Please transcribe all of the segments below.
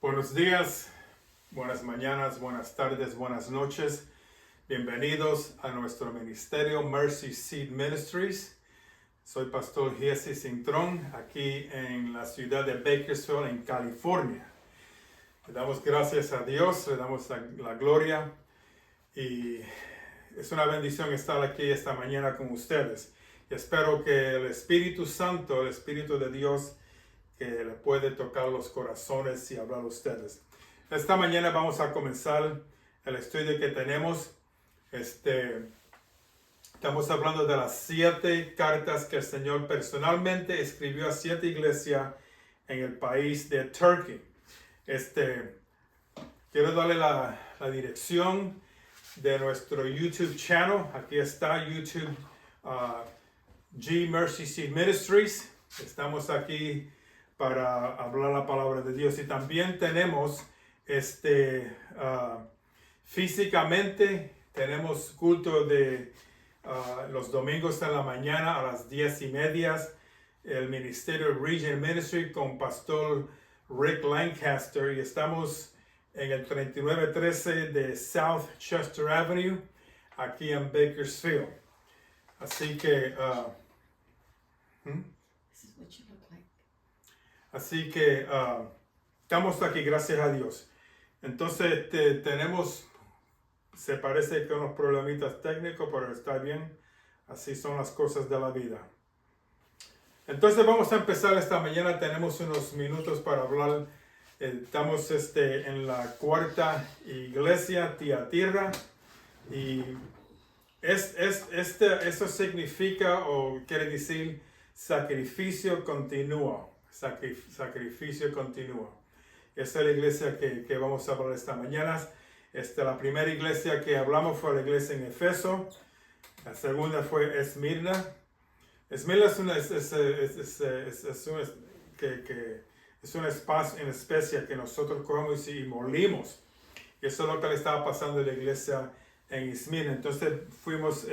Buenos días, buenas mañanas, buenas tardes, buenas noches. Bienvenidos a nuestro ministerio Mercy Seat Ministries. Soy Pastor Jesse Cintrón, aquí en la ciudad de Bakersfield, en California. Le damos gracias a Dios, le damos la gloria y es una bendición estar aquí esta mañana con ustedes. Y espero que el Espíritu Santo, el Espíritu de Dios, que le puede tocar los corazones y hablar a ustedes. Esta mañana vamos a comenzar el estudio que tenemos. Estamos hablando de las 7 cartas que el Señor personalmente escribió a 7 iglesias en el país de Turquía. Quiero darle la dirección de nuestro YouTube channel. Aquí está YouTube G Mercy Seat Ministries. Estamos aquí para hablar la palabra de Dios. Y también tenemos físicamente tenemos culto de los domingos en la mañana a las 10:30. El ministerio Region Ministry con Pastor Rick Lancaster. Y estamos en el 3913 de South Chester Avenue, aquí en Bakersfield. Así que estamos aquí, gracias a Dios. Entonces tenemos, se parece que unos problemitas técnicos, pero está bien. Así son las cosas de la vida. Entonces vamos a empezar esta mañana. Tenemos unos minutos para hablar. Estamos en la 4ª iglesia, Tiatira. Y eso significa o quiere decir sacrificio continuo. Sacrificio continuo. Esa es la iglesia que vamos a hablar esta mañana. La primera iglesia que hablamos fue la iglesia en Efeso. La segunda fue Esmirna. Esmirna es un espacio en especie que nosotros cogemos y molimos. Y eso es lo que le estaba pasando a la iglesia en Esmirna. Entonces fuimos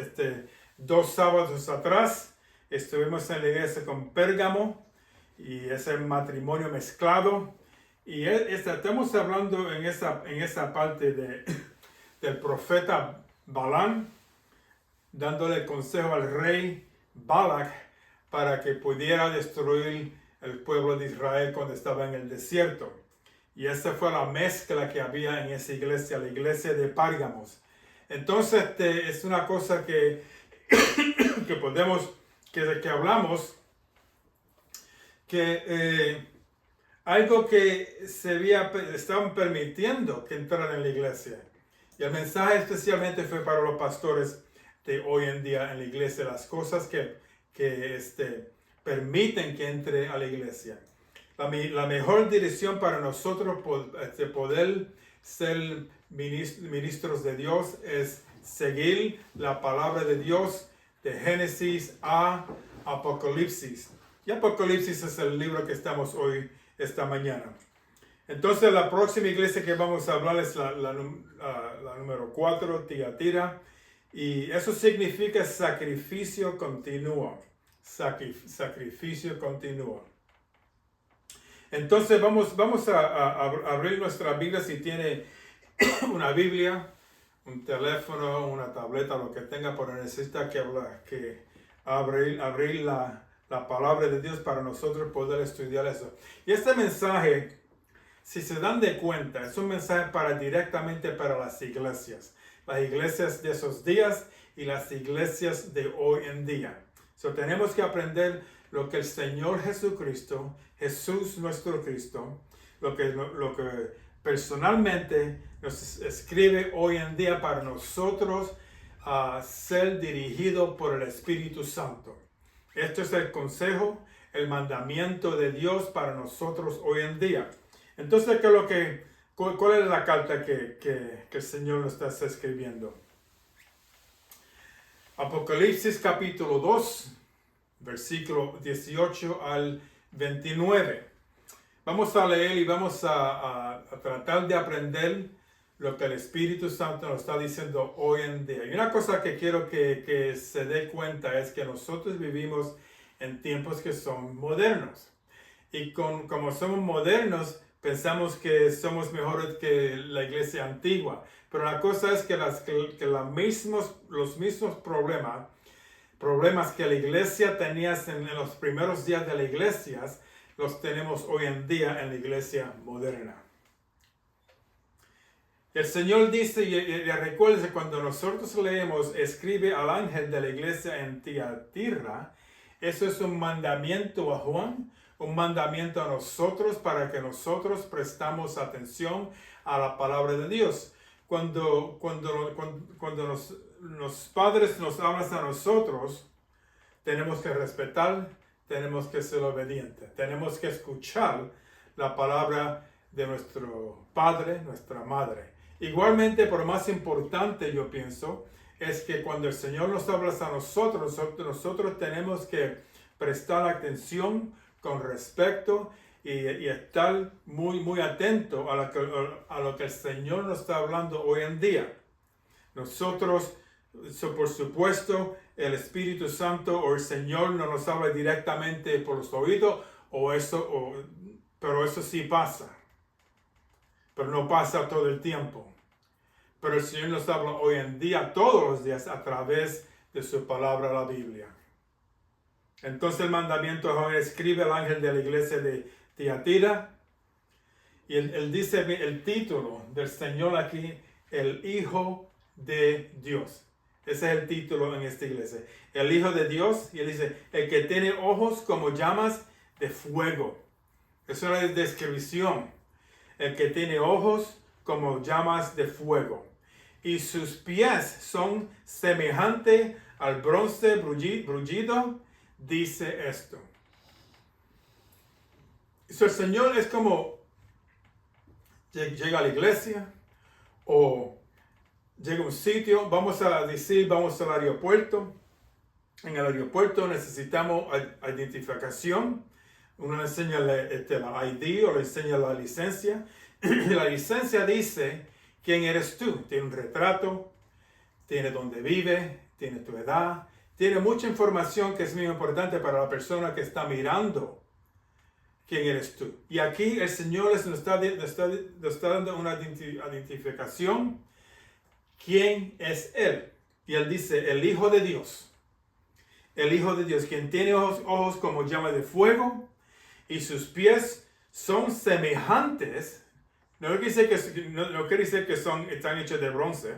2 sábados atrás. Estuvimos en la iglesia con Pérgamo y ese matrimonio mezclado. Y estamos hablando en esa parte del profeta Balaam, dándole consejo al rey Balak para que pudiera destruir el pueblo de Israel cuando estaba en el desierto. Y esa fue la mezcla que había en esa iglesia, la iglesia de Párgamos. Entonces es una cosa que hablamos, algo que estaban permitiendo que entraran en la iglesia. Y el mensaje especialmente fue para los pastores de hoy en día en la iglesia, las cosas que permiten que entre a la iglesia. La mejor dirección para nosotros poder ser ministros de Dios es seguir la palabra de Dios de Génesis a Apocalipsis. Y Apocalipsis es el libro que estamos hoy, esta mañana. Entonces la próxima iglesia que vamos a hablar es la número 4, Tiatira. Y eso significa sacrificio continuo. Sacrificio continuo. Entonces vamos a abrir nuestra Biblia. Si tiene una Biblia, un teléfono, una tableta, lo que tenga, pero necesita que abrir la palabra de Dios para nosotros poder estudiar eso. Y este mensaje, si se dan de cuenta, es un mensaje directamente para las iglesias de esos días y las iglesias de hoy en día. Tenemos que aprender lo que el Señor Jesucristo, Jesús nuestro Cristo, lo que personalmente nos escribe hoy en día para nosotros ser dirigidos por el Espíritu Santo. Este es el consejo, el mandamiento de Dios para nosotros hoy en día. Entonces, ¿cuál es la carta que el Señor nos está escribiendo? Apocalipsis capítulo 2, versículo 18 al 29. Vamos a leer y vamos a tratar de aprender lo que el Espíritu Santo nos está diciendo hoy en día. Y una cosa que quiero que se dé cuenta es que nosotros vivimos en tiempos que son modernos. como somos modernos, pensamos que somos mejores que la iglesia antigua. Pero la cosa es que, los mismos problemas que la iglesia tenía en los primeros días de la iglesia, los tenemos hoy en día en la iglesia moderna. El Señor dice, y recuerde, cuando nosotros leemos, escribe al ángel de la iglesia en Tiatira, eso es un mandamiento a Juan, un mandamiento a nosotros para que nosotros prestamos atención a la palabra de Dios. Cuando los padres nos hablan a nosotros, tenemos que respetar, tenemos que ser obedientes, tenemos que escuchar la palabra de nuestro padre, nuestra madre. Igualmente, por más importante, yo pienso, es que cuando el Señor nos habla a nosotros tenemos que prestar atención con respeto y estar muy atento a lo que el Señor nos está hablando hoy en día. Nosotros, por supuesto, el Espíritu Santo o el Señor no nos habla directamente por los oídos, pero eso sí pasa. Pero no pasa todo el tiempo. Pero el Señor nos habla hoy en día, todos los días, a través de su palabra, la Biblia. Entonces el mandamiento de Juan escribe al ángel de la iglesia de Tiatira. Y él dice el título del Señor aquí, el Hijo de Dios. Ese es el título en esta iglesia. El Hijo de Dios. Y él dice, el que tiene ojos como llamas de fuego. Es una descripción. El que tiene ojos como llamas de fuego. Y sus pies son semejantes al bronce brullido, dice esto. El Señor es como llega a la iglesia o llega a un sitio, vamos al aeropuerto. En el aeropuerto necesitamos identificación. Uno le enseña la ID o le enseña la licencia. La licencia dice quién eres tú. Tiene un retrato, tiene dónde vive, tiene tu edad, tiene mucha información que es muy importante para la persona que está mirando quién eres tú. Y aquí el Señor nos está dando una identificación. ¿Quién es Él? Y Él dice, el Hijo de Dios. El Hijo de Dios, quien tiene ojos como llama de fuego y sus pies son semejantes. No quiere decir que están hechos de bronce,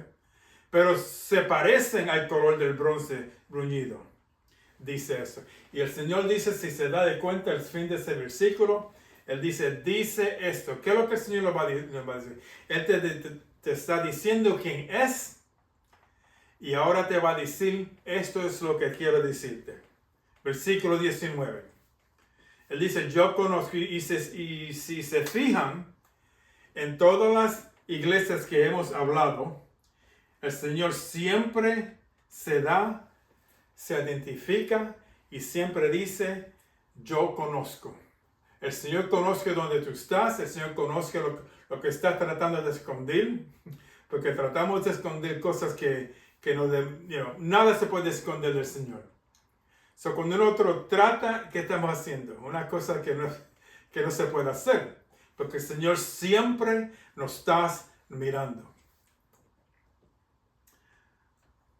pero se parecen al color del bronce bruñido. Dice eso. Y el Señor dice, si se da de cuenta el fin de ese versículo, Él dice esto. ¿Qué es lo que el Señor nos va a decir? Él te está diciendo quién es y ahora te va a decir, esto es lo que quiero decirte. Versículo 19. Él dice, yo conozco, y si se fijan, en todas las iglesias que hemos hablado, el Señor siempre se identifica y siempre dice, yo conozco. El Señor conoce dónde tú estás, el Señor conoce lo que estás tratando de esconder, porque tratamos de esconder cosas que nada se puede esconder del Señor. So, cuando nosotros trata, ¿qué estamos haciendo? Una cosa que no se puede hacer, porque el Señor siempre nos está mirando.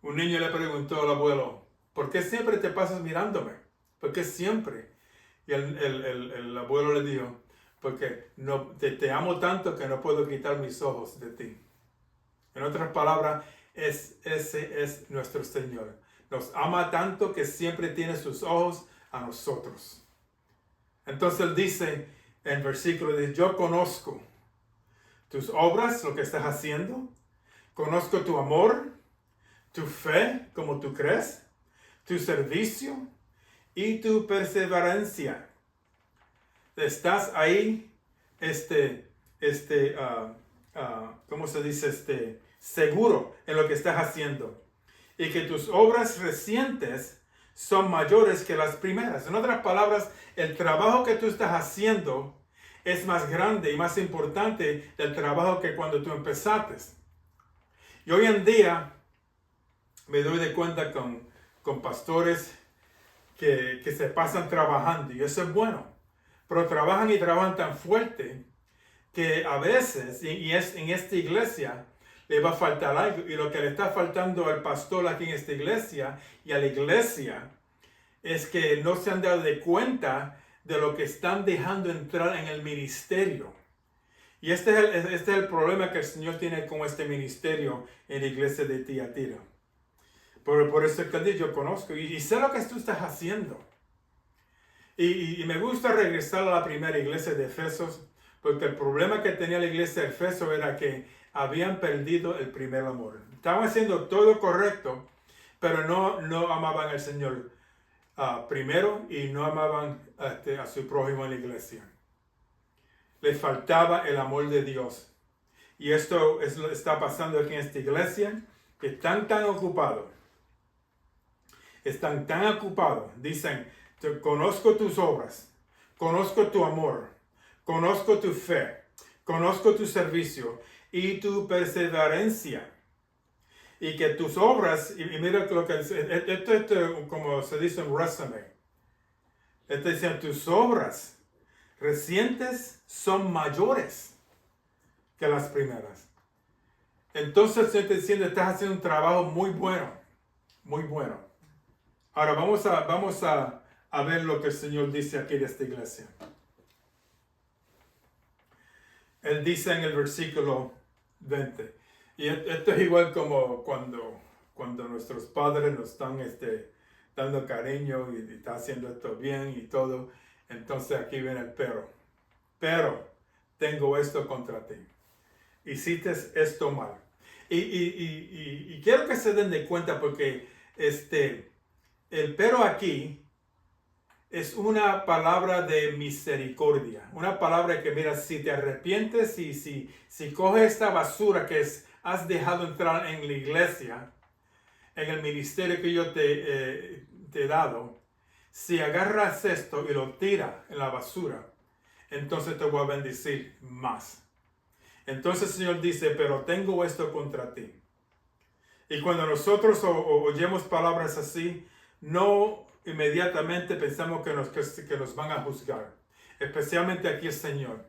Un niño le preguntó al abuelo, ¿por qué siempre te pasas mirándome? ¿Por qué siempre? Y el abuelo le dijo, porque te amo tanto que no puedo quitar mis ojos de ti. En otras palabras, ese es nuestro Señor. Nos ama tanto que siempre tiene sus ojos a nosotros. Entonces él dice en versículo 10, yo conozco tus obras, lo que estás haciendo. Conozco tu amor, tu fe, como tú crees, tu servicio y tu perseverancia. Estás ahí, ¿cómo se dice? Seguro en lo que estás haciendo. Y que tus obras recientes son mayores que las primeras. En otras palabras, el trabajo que tú estás haciendo es más grande y más importante del trabajo que cuando tú empezaste. Y hoy en día me doy de cuenta con pastores que se pasan trabajando, y eso es bueno, pero trabajan y trabajan tan fuerte que a veces, en esta iglesia, le va a faltar algo. Y lo que le está faltando al pastor aquí en esta iglesia y a la iglesia es que no se han dado de cuenta de lo que están dejando entrar en el ministerio. Y este es el problema que el Señor tiene con este ministerio en la iglesia de Tiatira. Por eso que yo conozco y sé lo que tú estás haciendo. Y me gusta regresar a la primera iglesia de Efesos, porque el problema que tenía la iglesia de Efesos era que habían perdido el primer amor. Estaban haciendo todo correcto, pero no amaban al Señor primero y no amaban a su prójimo en la iglesia. Les faltaba el amor de Dios. Y esto está pasando aquí en esta iglesia, que están tan ocupados. Dicen, conozco tus obras, conozco tu amor, conozco tu fe, conozco tu servicio y tu perseverancia. Y que tus obras, y mira lo que esto como se dice en resumen. Dicen, tus obras recientes son mayores que las primeras. Entonces se está diciendo, estás haciendo un trabajo muy bueno, muy bueno. Ahora vamos a ver lo que el Señor dice aquí de esta iglesia. Él dice en el versículo 20, y esto es igual como cuando nuestros padres nos están dando cariño y está haciendo esto bien y todo. Entonces aquí viene el pero tengo esto contra ti. Hiciste esto mal. Y quiero que se den de cuenta porque el pero aquí es una palabra de misericordia. Una palabra que, mira, si te arrepientes y si coges esta basura que has dejado entrar en la iglesia, en el ministerio que yo te he dado, si agarras esto y lo tiras en la basura, entonces te voy a bendecir más. Entonces el Señor dice, pero tengo esto contra ti. Y cuando nosotros oyemos palabras así, no inmediatamente pensamos que nos van a juzgar, especialmente aquí el Señor,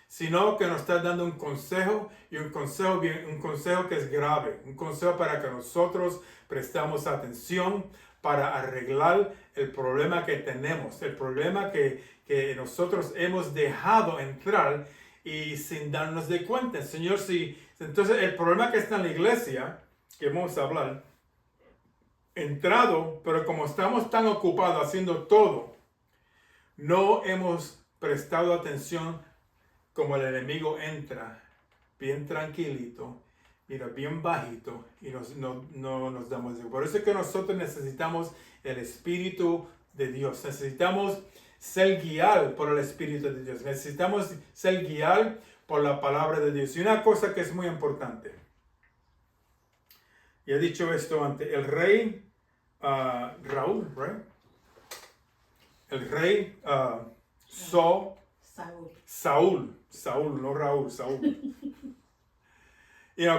sino que nos está dando un consejo y un consejo que es grave, un consejo para que nosotros prestamos atención para arreglar el problema que tenemos, el problema que nosotros hemos dejado entrar y sin darnos de cuenta. Señor, entonces el problema que está en la iglesia, que vamos a hablar, entrado, pero como estamos tan ocupados haciendo todo, no hemos prestado atención como el enemigo entra bien tranquilito, mira, bien bajito y no nos damos de. Por eso es que nosotros necesitamos el Espíritu de Dios. Necesitamos ser guiados por el Espíritu de Dios. Necesitamos ser guiados por la palabra de Dios. Y una cosa que es muy importante. Y he dicho esto antes. El rey Raúl, right? El rey Saúl, no Raúl, Saúl.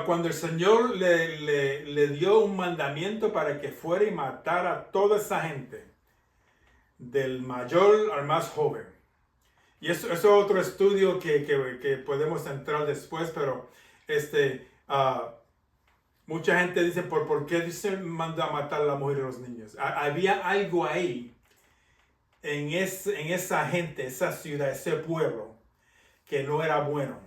Cuando el Señor le dio un mandamiento para que fuera y matara a toda esa gente, del mayor al más joven. Y eso es otro estudio que podemos entrar después, pero mucha gente dice, ¿por qué dice manda a matar a la mujer y a los niños? Había algo ahí en esa gente, esa ciudad, ese pueblo, que no era bueno.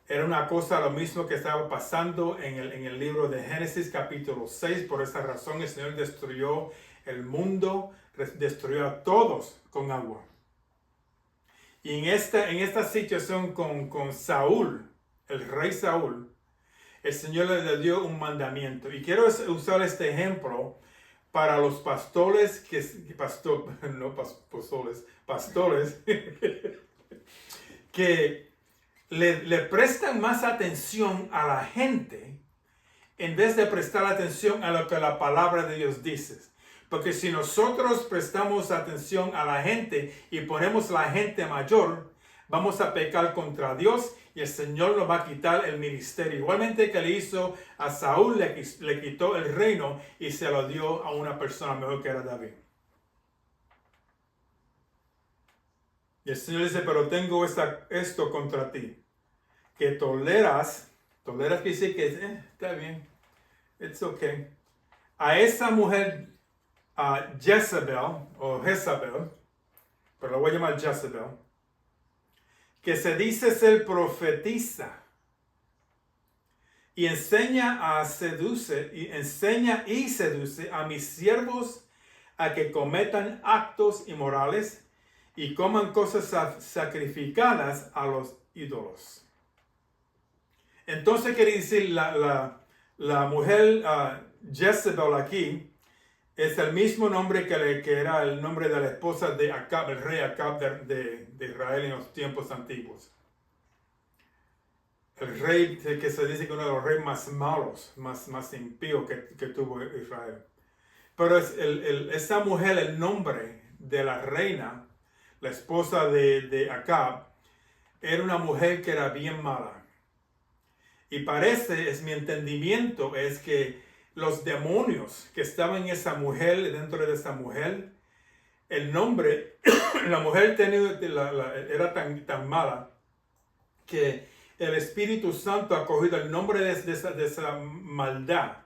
Era una cosa lo mismo que estaba pasando en el libro de Génesis capítulo 6. Por esa razón el Señor destruyó el mundo, destruyó a todos con agua. Y en esta situación con Saúl, el rey Saúl, el Señor le dio un mandamiento. Y quiero usar este ejemplo para los pastores que le prestan más atención a la gente en vez de prestar atención a lo que la palabra de Dios dice. Porque si nosotros prestamos atención a la gente y ponemos la gente mayor, vamos a pecar contra Dios y el Señor nos va a quitar el ministerio. Igualmente que le hizo a Saúl, le quitó el reino y se lo dio a una persona mejor que era David. Y el Señor dice, pero tengo esto contra ti, que toleras quiere decir que está bien, it's okay. A esa mujer, a Jezebel, o Jezabel, pero la voy a llamar Jezebel, que se dice ser profetisa, y enseña y seduce a mis siervos a que cometan actos inmorales y coman cosas sacrificadas a los ídolos. Entonces quiere decir la mujer Jezebel aquí es el mismo nombre que era el nombre de la esposa de Acab, el rey Acab de Israel en los tiempos antiguos. El rey que se dice que uno de los reyes más malos, más impíos que tuvo Israel. Pero esa mujer, el nombre de la reina, la esposa de Acab, era una mujer que era bien mala. Y parece, es mi entendimiento, es que los demonios que estaban en esa mujer, dentro de esa mujer, el nombre, la mujer era tan mala que el Espíritu Santo ha cogido el nombre de esa maldad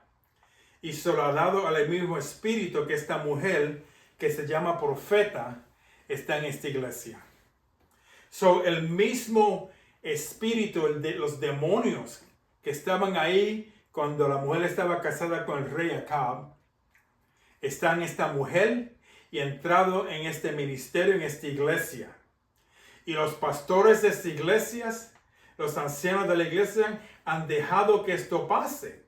y se lo ha dado al mismo Espíritu que esta mujer, que se llama profeta, está en esta iglesia. So, el mismo Espíritu, los demonios que estaban ahí cuando la mujer estaba casada con el rey Acab, está en esta mujer y ha entrado en este ministerio, en esta iglesia. Y los pastores de esta iglesia, los ancianos de la iglesia, han dejado que esto pase.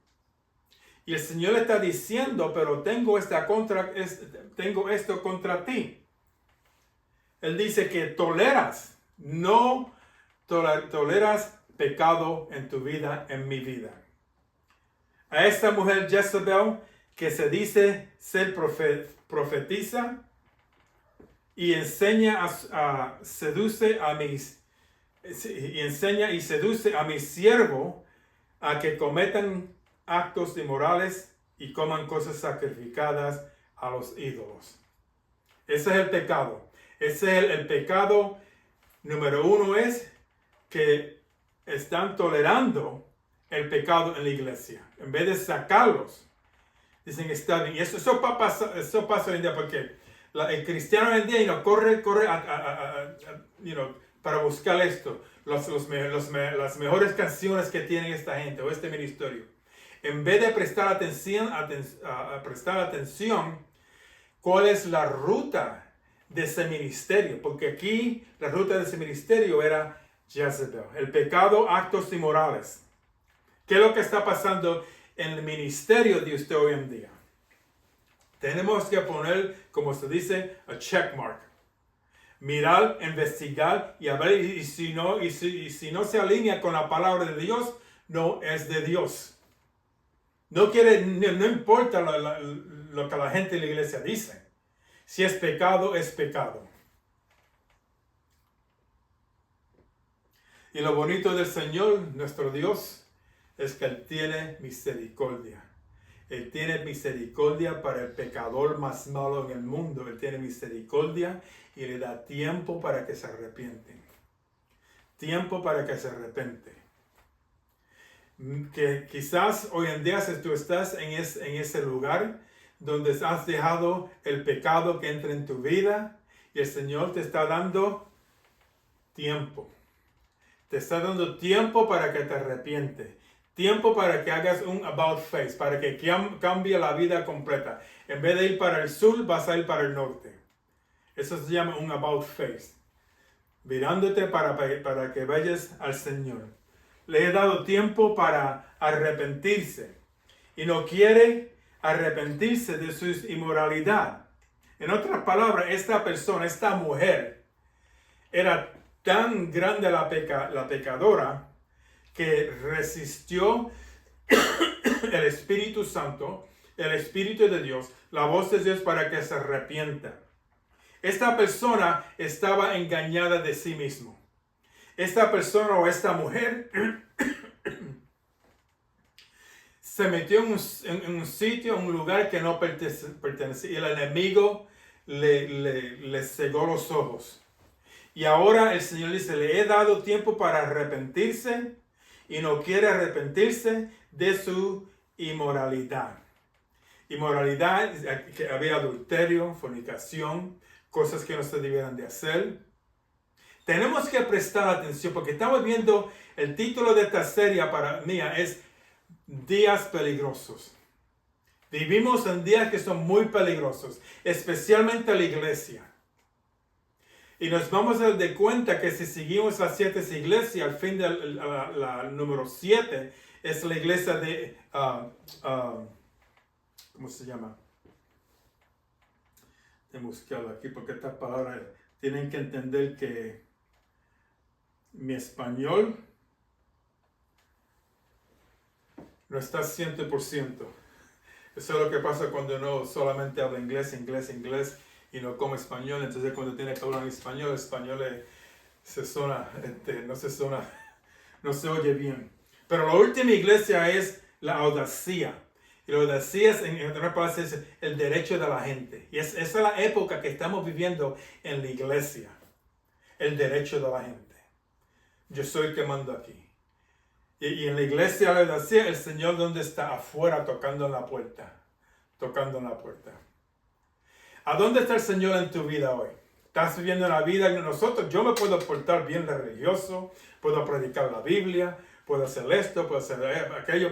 Y el Señor le está diciendo, pero tengo esto contra ti. Él dice que no toleras pecado en tu vida, en mi vida. A esta mujer Jezebel, que se dice ser profetisa y enseña seduce a mis siervos a que cometan actos inmorales y coman cosas sacrificadas a los ídolos. Ese es el pecado. Ese es el pecado número uno, es que están tolerando el pecado en la iglesia. En vez de sacarlos, dicen está bien. Y eso pasa hoy en día porque el cristiano hoy en día corre para buscar esto. Las mejores canciones que tiene esta gente o este ministerio. En vez de prestar atención, cuál es la ruta de ese ministerio. Porque aquí la ruta de ese ministerio era Jezebel. El pecado, actos inmorales. ¿Qué es lo que está pasando en el ministerio de usted hoy en día? Tenemos que poner, como se dice, a check mark. Mirar, investigar y a ver, y si no se alinea con la palabra de Dios, no es de Dios. No importa lo que la gente en la iglesia dice. Si es pecado, es pecado. Y lo bonito del Señor, nuestro Dios, es que Él tiene misericordia. Él tiene misericordia para el pecador más malo en el mundo. Él tiene misericordia y le da tiempo para que se arrepienten. Tiempo para que se arrepienten. Que quizás hoy en día si tú estás en ese lugar donde has dejado el pecado que entra en tu vida y el Señor te está dando tiempo. Te está dando tiempo para que te arrepientes. Tiempo para que hagas un about face, para que cambie la vida completa. En vez de ir para el sur, vas a ir para el norte. Eso se llama un about face. Mirándote para que vayas al Señor. Le he dado tiempo para arrepentirse. Y no quiere arrepentirse de su inmoralidad. En otras palabras, esta persona, esta mujer, era tan grande la pecadora que resistió el Espíritu Santo, el Espíritu de Dios, la voz de Dios para que se arrepienta. Esta persona estaba engañada de sí mismo. Esta persona o esta mujer se metió en un sitio, en un lugar que no pertenecía. Y el enemigo le cegó los ojos. Y ahora el Señor dice, le he dado tiempo para arrepentirse y no quiere arrepentirse de su inmoralidad. Inmoralidad, que había adulterio, fornicación, cosas que no se debieran de hacer. Tenemos que prestar atención porque estamos viendo el título de esta serie para mí es Días Peligrosos. Vivimos en días que son muy peligrosos, especialmente la iglesia. Y nos vamos a dar cuenta que si seguimos las 7 iglesias, al fin de la número 7 es la iglesia de, ¿cómo se llama? Tengo que buscarlo aquí porque estas palabras tienen que entender que mi español no está 100%. Eso es lo que pasa cuando uno solamente habla inglés y no come español. Entonces cuando tiene que hablar en español, se suena, no se oye bien. Pero la última iglesia es la audacia. Y la audacia es, en otras palabras, es el derecho de la gente. Y esa es la época que estamos viviendo en la iglesia. El derecho de la gente. Yo soy el que mando aquí. Y en la iglesia le decía, el Señor donde está afuera tocando en la puerta. Tocando en la puerta. ¿A dónde está el Señor en tu vida hoy? ¿Estás viviendo la vida de nosotros? Yo me puedo portar bien religioso, puedo predicar la Biblia, puedo hacer esto, puedo hacer aquello.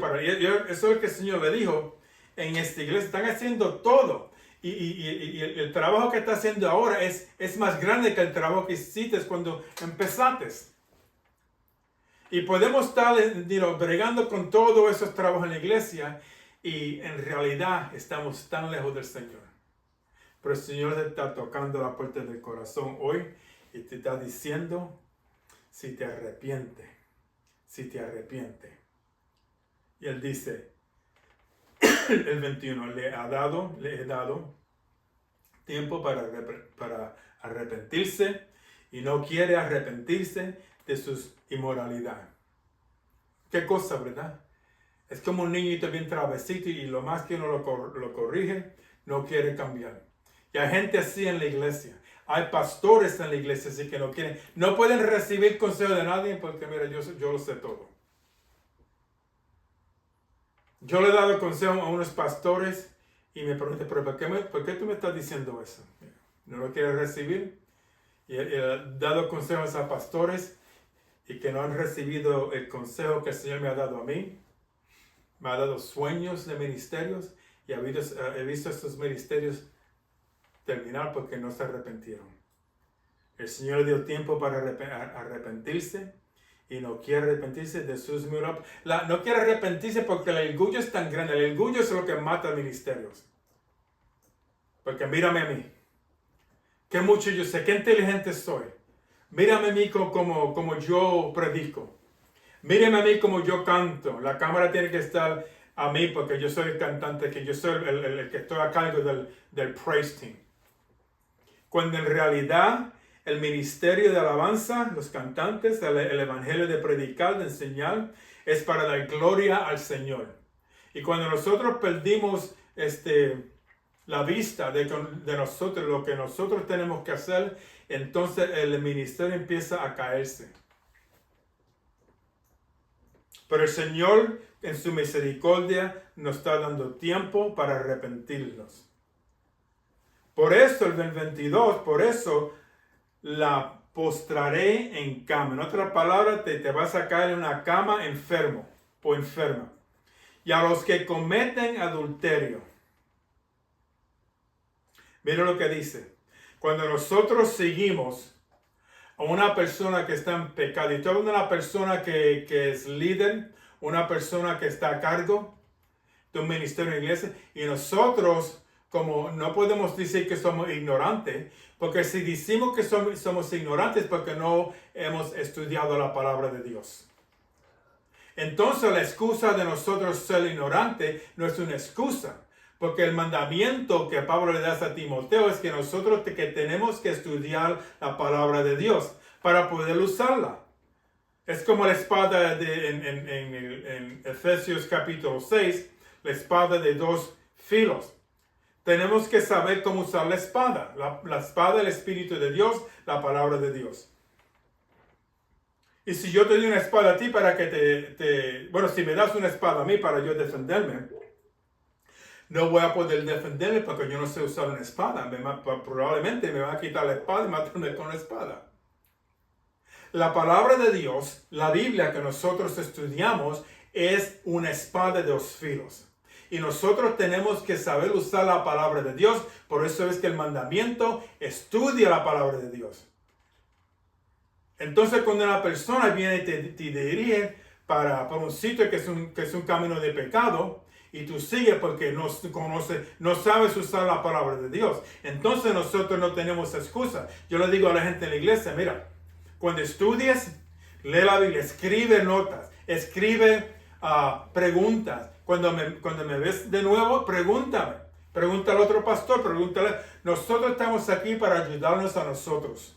Eso es lo que el Señor le dijo en esta iglesia. Están haciendo todo. Y el trabajo que está haciendo ahora es más grande que el trabajo que hiciste cuando empezaste. Y podemos estar bregando con todos esos trabajos en la iglesia y en realidad estamos tan lejos del Señor. Pero el Señor te está tocando la puerta del corazón hoy y te está diciendo si te arrepientes. Y Él dice, el 21, le he dado tiempo para arrepentirse y no quiere arrepentirse de sus inmoralidades. Qué cosa, ¿verdad? Es como un niñito bien travesito y lo más que uno lo corrige, no quiere cambiar. Y hay gente así en la iglesia. Hay pastores en la iglesia así que no pueden recibir consejo de nadie porque mira, yo lo sé todo. Yo le he dado consejo a unos pastores y me preguntan, ¿pero por qué tú me estás diciendo eso? ¿No lo quieres recibir? Y he dado consejos a pastores y que no han recibido el consejo que el Señor me ha dado a mí. Me ha dado sueños de ministerios y he visto estos ministerios terminar porque no se arrepintieron. El Señor dio tiempo para arrepentirse y no quiere arrepentirse de sus miropes. No quiere arrepentirse porque el orgullo es tan grande. El orgullo es lo que mata ministerios. Porque mírame a mí. Qué mucho yo sé, qué inteligente soy. Mírame a mí como yo predico. Mírame a mí como yo canto. La cámara tiene que estar a mí porque yo soy el cantante, que yo soy el que estoy a cargo del praise team. Cuando en realidad el ministerio de alabanza, los cantantes, el evangelio de predicar, de enseñar, es para dar gloria al Señor. Y cuando nosotros perdimos la vista de nosotros, lo que nosotros tenemos que hacer, entonces el ministerio empieza a caerse. Pero el Señor, en su misericordia, nos está dando tiempo para arrepentirnos. Por eso, el 22, por eso la postraré en cama. En otras palabras, te vas a caer en una cama enfermo o enferma. Y a los que cometen adulterio. Mira lo que dice. Cuando nosotros seguimos a una persona que está en pecado, y estoy hablando de una persona que es líder, una persona que está a cargo de un ministerio en la iglesia, y nosotros, como no podemos decir que somos ignorantes, porque si decimos que somos ignorantes, porque no hemos estudiado la palabra de Dios. Entonces la excusa de nosotros ser ignorantes no es una excusa. Porque el mandamiento que Pablo le da a Timoteo es que nosotros que tenemos que estudiar la palabra de Dios para poder usarla. Es como la espada en Efesios capítulo 6, la espada de 2 filos. Tenemos que saber cómo usar la espada. La espada del Espíritu de Dios, la palabra de Dios. Y si yo te doy una espada a ti para que bueno, si me das una espada a mí para yo defenderme, no voy a poder defenderme porque yo no sé usar una espada. Probablemente me va a quitar la espada y matarme con la espada. La palabra de Dios, la Biblia que nosotros estudiamos, es una espada de dos filos. Y nosotros tenemos que saber usar la palabra de Dios. Por eso es que el mandamiento estudia la palabra de Dios. Entonces cuando una persona viene y te dirige para un sitio que es un camino de pecado, y tú sigues porque no sabes usar la palabra de Dios, entonces nosotros no tenemos excusa. Yo le digo a la gente en la iglesia, mira, cuando estudies, lee la Biblia, escribe notas, escribe preguntas. Cuando me ves de nuevo, pregúntame. Pregunta al otro pastor, pregúntale. Nosotros estamos aquí para ayudarnos a nosotros.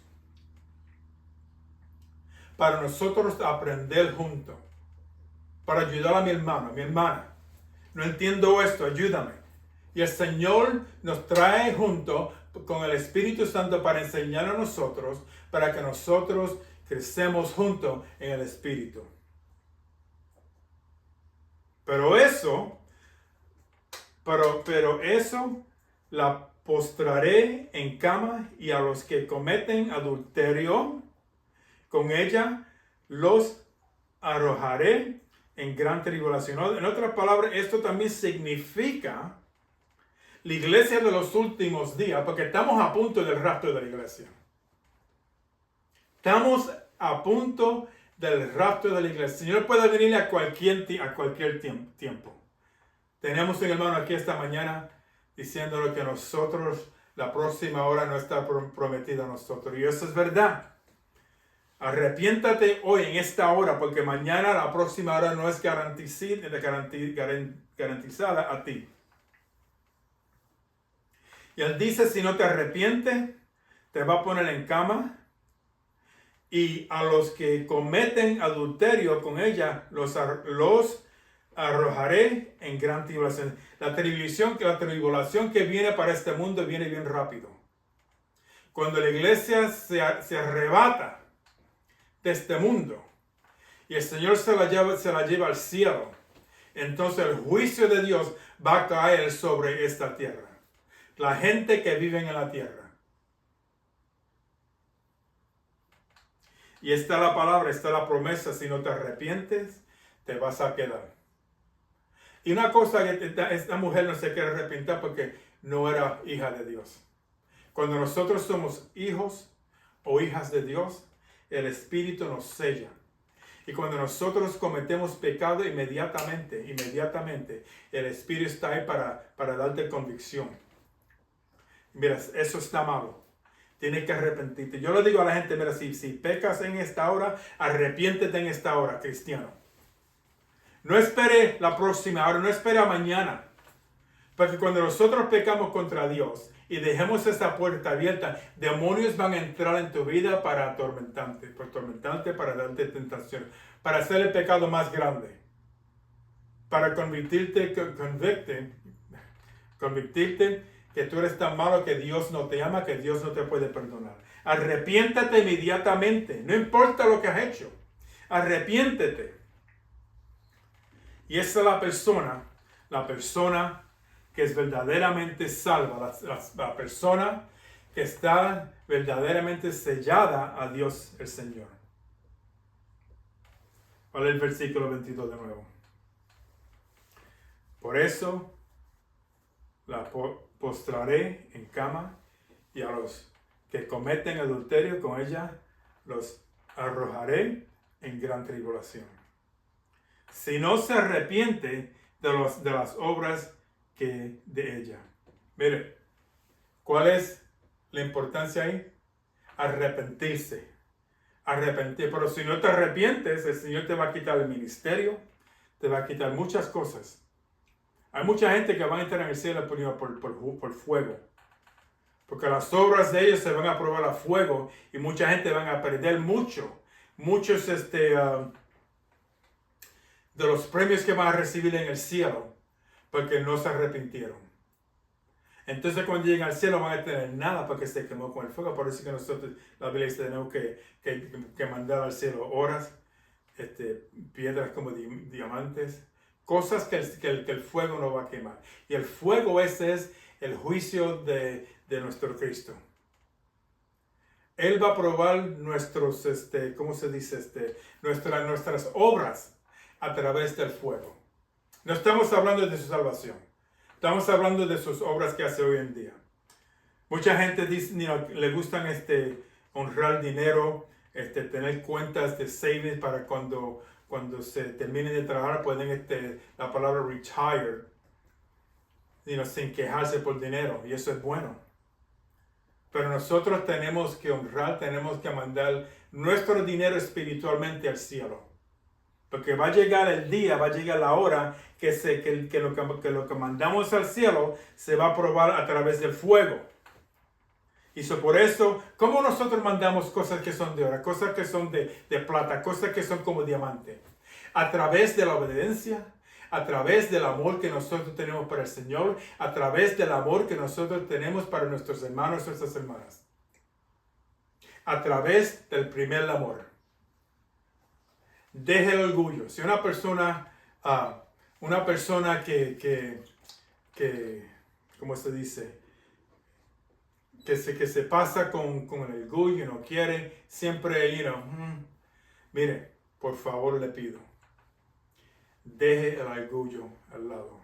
Para nosotros aprender juntos. Para ayudar a mi hermano, a mi hermana. No entiendo esto, ayúdame. Y el Señor nos trae junto con el Espíritu Santo para enseñar a nosotros, para que nosotros crecemos juntos en el Espíritu. Pero eso la postraré en cama, y a los que cometen adulterio con ella los arrojaré en gran tribulación. En otras palabras, esto también significa la iglesia de los últimos días, porque estamos a punto del rapto de la iglesia. Estamos a punto del rapto de la iglesia. El Señor puede venir a cualquier tiempo. Tenemos un hermano aquí esta mañana diciéndole que nosotros, la próxima hora no está prometida a nosotros. Y eso es verdad. Arrepiéntate hoy en esta hora, porque mañana la próxima hora no es garantizada a ti. Y él dice, si no te arrepientes, te va a poner en cama, y a los que cometen adulterio con ella los arrojaré en gran tribulación. La tribulación que viene para este mundo viene bien rápido. Cuando la iglesia se arrebata de este mundo y el Señor se la lleva al cielo, entonces el juicio de Dios va a caer sobre esta tierra. La gente que vive en la tierra. Y está la palabra, está la promesa: si no te arrepientes, te vas a quedar. Y una cosa, que esta mujer no se quiere arrepentir porque no era hija de Dios. Cuando nosotros somos hijos o hijas de Dios, el Espíritu nos sella. Y cuando nosotros cometemos pecado, inmediatamente, el Espíritu está ahí para darte convicción. Mira, eso está malo. Tienes que arrepentirte. Yo le digo a la gente, mira, si pecas en esta hora, arrepiéntete en esta hora, cristiano. No espere la próxima hora, no espere a mañana. Porque cuando nosotros pecamos contra Dios y dejemos esa puerta abierta, demonios van a entrar en tu vida para atormentarte, para darte tentación, para hacer el pecado más grande, para convertirte que tú eres tan malo que Dios no te ama, que Dios no te puede perdonar. Arrepiéntate inmediatamente, no importa lo que has hecho. Arrepiéntete. Y esa es la persona que es verdaderamente salva, la persona que está verdaderamente sellada a Dios el Señor. ¿Cuál es el versículo 22 de nuevo? Por eso la postraré en cama, y a los que cometen adulterio con ella los arrojaré en gran tribulación. Si no se arrepiente de las obras que de ella. Mire, ¿cuál es la importancia ahí? Arrepentirse. Pero si no te arrepientes, el Señor te va a quitar el ministerio, te va a quitar muchas cosas. Hay mucha gente que va a entrar en el cielo por fuego. Porque las obras de ellos se van a probar a fuego, y mucha gente van a perder muchos de los premios que van a recibir en el cielo, porque no se arrepintieron. Entonces cuando lleguen al cielo van a tener nada porque se quemó con el fuego. Por eso que nosotros, la Biblia dice, tenemos que mandar al cielo horas piedras como diamantes, cosas que el fuego no va a quemar. Y el fuego ese es el juicio de nuestro Cristo. Él va a probar nuestros, ¿cómo se dice? Nuestras obras a través del fuego. No estamos hablando de su salvación. Estamos hablando de sus obras que hace hoy en día. Mucha gente dice, le gustan honrar dinero, tener cuentas de savings para cuando se terminen de trabajar pueden la palabra retire, sin quejarse por dinero, y eso es bueno. Pero nosotros tenemos que honrar, tenemos que mandar nuestro dinero espiritualmente al cielo. Porque va a llegar el día, va a llegar la hora que lo que mandamos al cielo se va a probar a través del fuego. Y por eso, ¿cómo nosotros mandamos cosas que son de oro, cosas que son de plata, cosas que son como diamante? A través de la obediencia, a través del amor que nosotros tenemos para el Señor, a través del amor que nosotros tenemos para nuestros hermanos y nuestras hermanas. A través del primer amor. Deje el orgullo. Si una persona que ¿cómo se dice? Que se pasa con el orgullo y no quiere, siempre mire, por favor le pido, deje el orgullo al lado.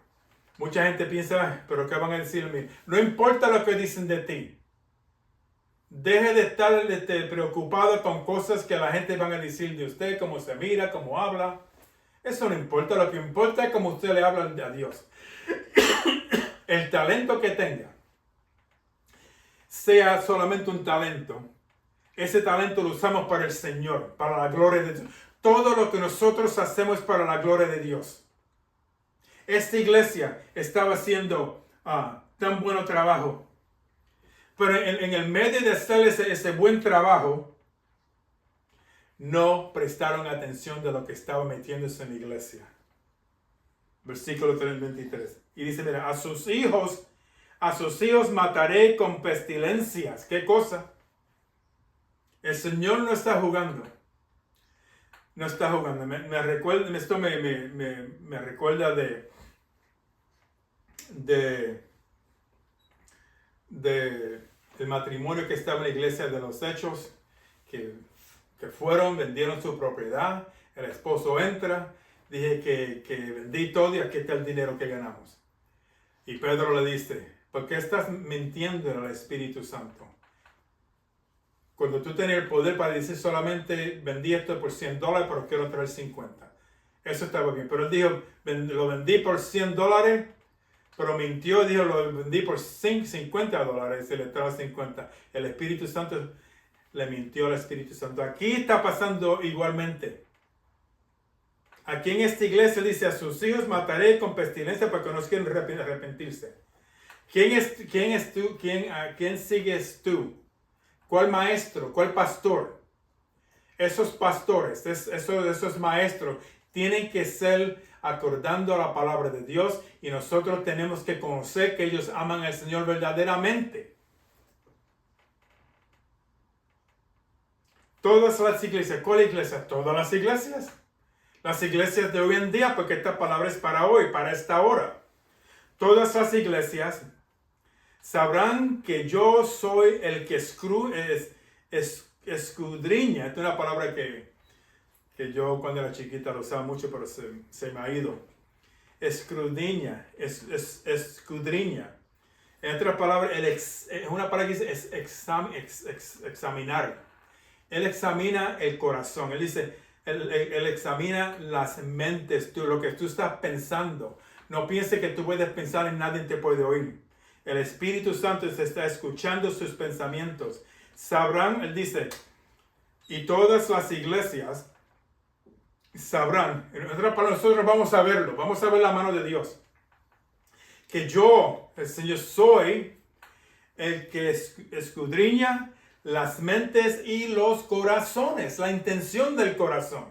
Mucha gente piensa, pero ¿qué van a decirme? No importa lo que dicen de ti. Deje de estar preocupado con cosas que la gente van a decir de usted, cómo se mira, cómo habla. Eso no importa, lo que importa es cómo usted le habla a Dios. El talento que tenga, sea solamente un talento, ese talento lo usamos para el Señor, para la gloria de Dios. Todo lo que nosotros hacemos es para la gloria de Dios. Esta iglesia estaba haciendo tan buen trabajo, pero en el medio de hacer ese buen trabajo, no prestaron atención de lo que estaba metiéndose en la iglesia. Versículo 23. Y dice, mira, a sus hijos mataré con pestilencias. ¿Qué cosa? El Señor no está jugando. No está jugando. Esto me recuerda del matrimonio que estaba en la iglesia de los Hechos, que vendieron su propiedad, el esposo entra, dije que vendí todo y aquí está el dinero que ganamos. Y Pedro le dice, ¿por qué estás mintiendo al Espíritu Santo? Cuando tú tienes el poder para decir solamente vendí esto por $100, pero quiero traer 50. Eso estaba bien. Pero él dijo, lo vendí por $100, pero mintió, dijo, lo vendí por $50 y se le trajo 50. El Espíritu Santo le mintió al Espíritu Santo. Aquí está pasando igualmente. Aquí en esta iglesia dice, a sus hijos mataré con pestilencia porque no quieren arrepentirse. ¿Quién sigues tú? ¿Cuál maestro? ¿Cuál pastor? Esos pastores, esos maestros tienen que ser acordando a la palabra de Dios y nosotros tenemos que conocer que ellos aman al Señor verdaderamente. Todas las iglesias, ¿cuál iglesia? Todas las iglesias. Las iglesias de hoy en día, porque esta palabra es para hoy, para esta hora. Todas las iglesias sabrán que yo soy el que escudriña. Esta es una palabra que yo cuando era chiquita lo usaba mucho, pero se me ha ido. Escudriña. En otra palabra, es una palabra que dice examinar. Él examina el corazón. Él dice, él examina las mentes, lo que tú estás pensando. No piense que tú puedes pensar en nadie te puede oír. El Espíritu Santo se está escuchando sus pensamientos. Sabrán, él dice, y todas las iglesias sabrán. En otras palabras, nosotros vamos a verlo. Vamos a ver la mano de Dios. Que yo, el Señor, soy el que escudriña las mentes y los corazones, la intención del corazón.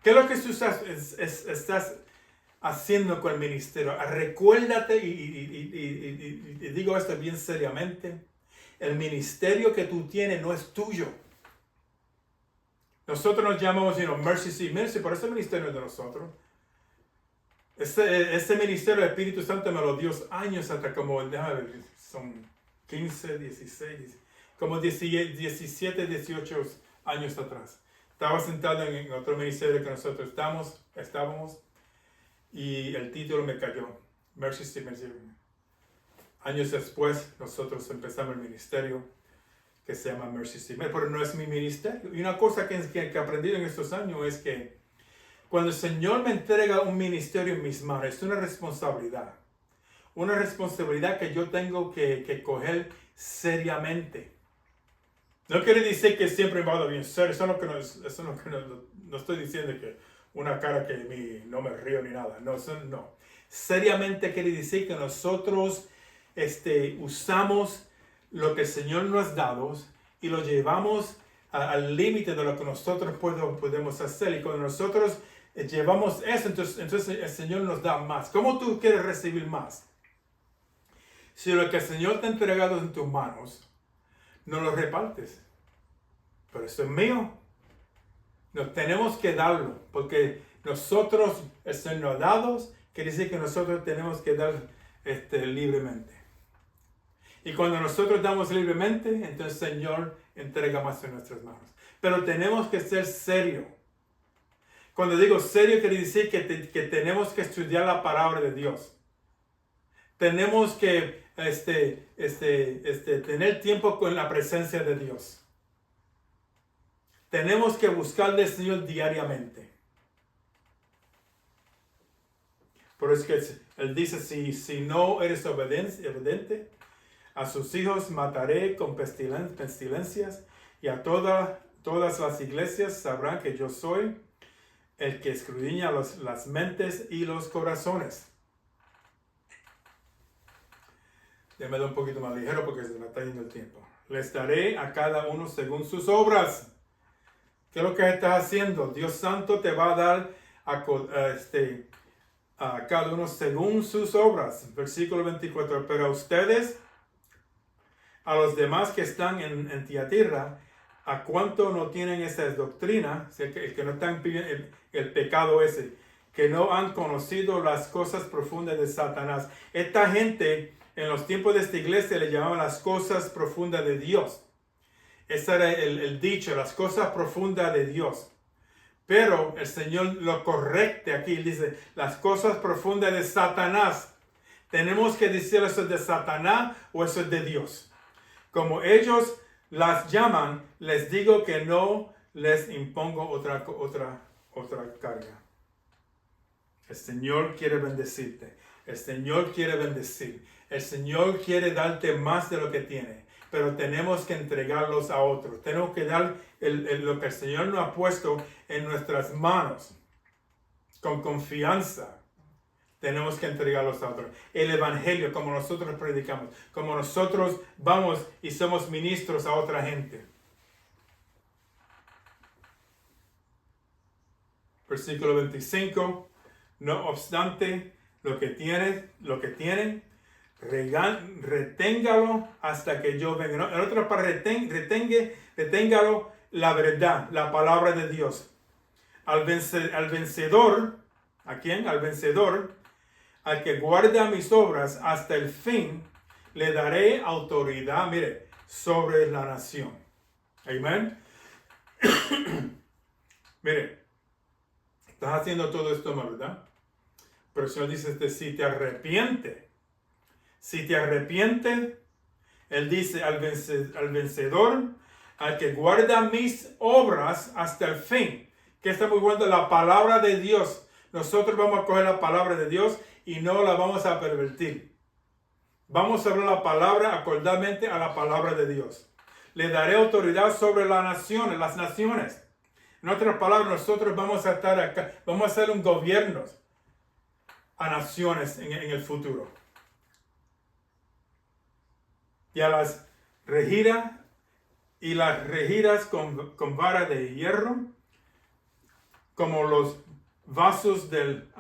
¿Qué es lo que tú estás haciendo con el ministerio? Recuérdate, y digo esto bien seriamente, el ministerio que tú tienes no es tuyo. Nosotros nos llamamos, Mercy Seat Ministry, por ese ministerio es de nosotros. Este ministerio del Espíritu Santo me lo dio años hasta como, déjame ver, son 15, 16, como 17, 18 años atrás. Estaba sentado en otro ministerio que nosotros estábamos y el título me cayó, Mercy Seat Ministry. Años después nosotros empezamos el ministerio que se llama Mercy Seat Ministry, pero no es mi ministerio. Y una cosa que he aprendido en estos años es que cuando el Señor me entrega un ministerio en mis manos, es una responsabilidad. Una responsabilidad que yo tengo que coger seriamente. No quiere decir que siempre me va bien serio. Eso es lo que no estoy diciendo que una cara que no me río ni nada. No, eso no. Seriamente quiere decir que nosotros usamos lo que el Señor nos ha dado y lo llevamos al límite de lo que nosotros podemos hacer. Y cuando nosotros llevamos eso, entonces el Señor nos da más. ¿Cómo tú quieres recibir más? Si lo que el Señor te ha entregado en tus manos, no lo repartes. Pero eso es mío. Nos tenemos que darlo, porque nosotros, el Señor nos ha dado, quiere decir que nosotros tenemos que dar libremente. Y cuando nosotros damos libremente, entonces el Señor entrega más en nuestras manos. Pero tenemos que ser serios. Cuando digo serio, quiere decir que tenemos que estudiar la palabra de Dios. Tenemos que tener tiempo con la presencia de Dios. Tenemos que buscarle al Señor diariamente. Por eso que Él dice, si no eres obediente, a sus hijos mataré con pestilencias, y a todas las iglesias sabrán que yo soy el que escudriña las mentes y los corazones. Déjame dar un poquito más ligero porque se me está yendo el tiempo. Les daré a cada uno según sus obras. ¿Qué es lo que estás haciendo? Dios Santo te va a dar a cada uno según sus obras. Versículo 24. Pero a ustedes, a los demás que están en Tiatira, a cuánto no tienen esa doctrina, que no están pidiendo el pecado ese, que no han conocido las cosas profundas de Satanás. Esta gente en los tiempos de esta iglesia le llamaban las cosas profundas de Dios. Ese era el dicho, las cosas profundas de Dios. Pero el Señor lo correcte aquí, dice, las cosas profundas de Satanás. Tenemos que decir eso es de Satanás o eso es de Dios. Como ellos las llaman, les digo que no les impongo otra carga. El Señor quiere bendecirte. El Señor quiere bendecir. El Señor quiere darte más de lo que tiene. Pero tenemos que entregarlos a otros. Tenemos que dar lo que el Señor nos ha puesto en nuestras manos. Con confianza. Tenemos que entregarlos a otros. El Evangelio, como nosotros predicamos. Como nosotros vamos y somos ministros a otra gente. Versículo 25. No obstante, lo que tienen, reténgalo hasta que yo venga. En otras palabras, reténgalo la verdad, la palabra de Dios. Al vencedor, ¿a quién? Al vencedor, al que guarda mis obras hasta el fin, le daré autoridad, mire, sobre la nación. Amén. Mire, estás haciendo todo esto mal, ¿verdad? Pero el Señor dice, si te arrepientes, Él dice al vencedor, al que guarda mis obras hasta el fin. ¿Qué estamos guardando? La palabra de Dios. Nosotros vamos a coger la palabra de Dios y no la vamos a pervertir. Vamos a hablar la palabra acordadamente a la palabra de Dios. Le daré autoridad sobre las naciones. En otras palabras, nosotros vamos a estar acá, vamos a hacer un gobierno a naciones en el futuro. Y a las regirás con vara de hierro, como los vasos del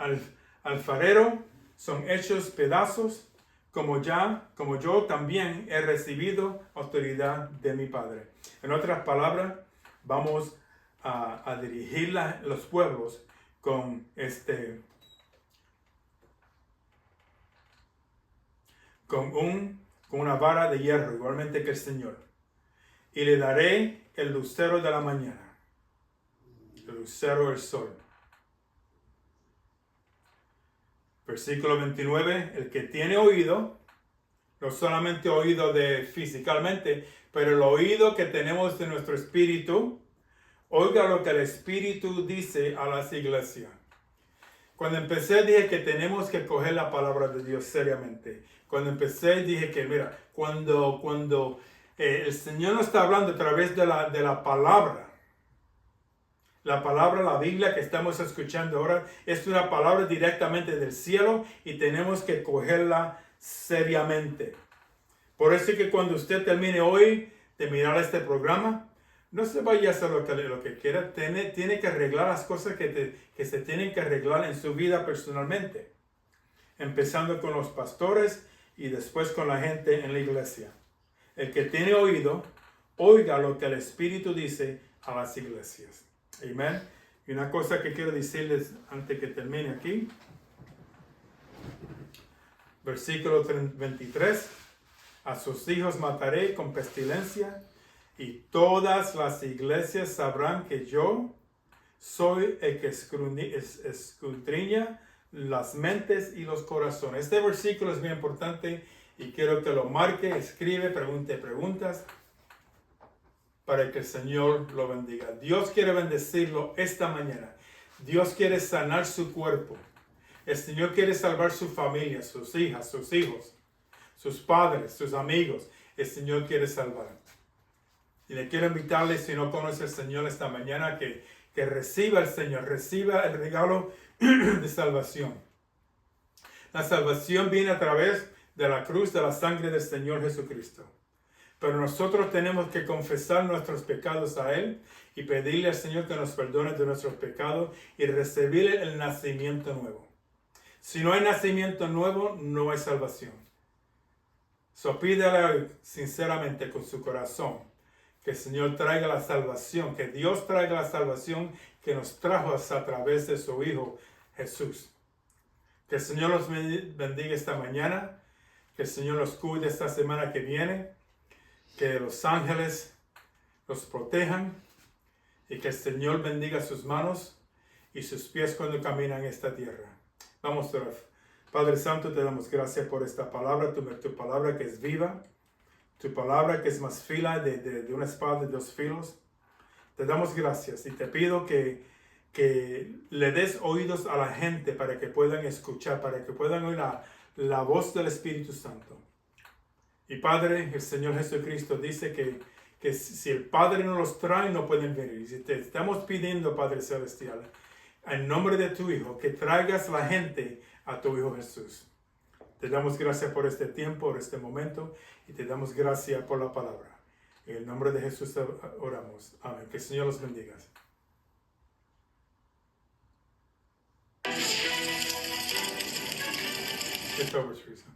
alfarero son hechos pedazos, como yo también he recibido autoridad de mi Padre. En otras palabras, vamos a dirigir los pueblos con con una vara de hierro, igualmente que el Señor. Y le daré el lucero de la mañana, el lucero del sol. Versículo 29, el que tiene oído, no solamente oído físicamente, pero el oído que tenemos de nuestro espíritu, oiga lo que el Espíritu dice a las iglesias. Cuando empecé dije que tenemos que coger la palabra de Dios seriamente. Cuando empecé dije que mira, cuando el Señor nos está hablando a través de la palabra, la Biblia que estamos escuchando ahora es una palabra directamente del cielo y tenemos que cogerla seriamente. Por eso es que cuando usted termine hoy de mirar este programa, no se vaya a hacer lo que quiera. Tiene que arreglar las cosas que se tienen que arreglar en su vida personalmente. Empezando con los pastores y después con la gente en la iglesia. El que tiene oído, oiga lo que el Espíritu dice a las iglesias. Amén. Y una cosa que quiero decirles antes que termine aquí. Versículo 23. A sus hijos mataré con pestilencia, y todas las iglesias sabrán que yo soy el que escudriña las mentes y los corazones. Este versículo es muy importante y quiero que lo marque, escribe, pregunte preguntas para que el Señor lo bendiga. Dios quiere bendecirlo esta mañana. Dios quiere sanar su cuerpo. El Señor quiere salvar su familia, sus hijas, sus hijos, sus padres, sus amigos. El Señor quiere salvar. Y le quiero invitarle, si no conoce al Señor esta mañana, que reciba al Señor, reciba el regalo de salvación. La salvación viene a través de la cruz de la sangre del Señor Jesucristo. Pero nosotros tenemos que confesar nuestros pecados a Él y pedirle al Señor que nos perdone de nuestros pecados y recibir el nacimiento nuevo. Si no hay nacimiento nuevo, no hay salvación. So pídale sinceramente con su corazón que el Señor traiga la salvación, que Dios traiga la salvación que nos trajo a través de su Hijo Jesús. Que el Señor los bendiga esta mañana, que el Señor los cuide esta semana que viene, que los ángeles los protejan y que el Señor bendiga sus manos y sus pies cuando caminan en esta tierra. Vamos a orar. Padre Santo, te damos gracias por esta palabra, tu palabra que es viva, tu palabra que es más fila de una espada de dos filos. Te damos gracias y te pido que le des oídos a la gente para que puedan escuchar, para que puedan oír la voz del Espíritu Santo. Y Padre, el Señor Jesucristo dice que si el Padre no los trae, no pueden venir. Y si te estamos pidiendo, Padre Celestial, en nombre de tu Hijo, que traigas la gente a tu Hijo Jesús. Te damos gracias por este tiempo, por este momento, y te damos gracias por la palabra. En el nombre de Jesús oramos. Amén. Que el Señor los bendiga. It's over, Teresa.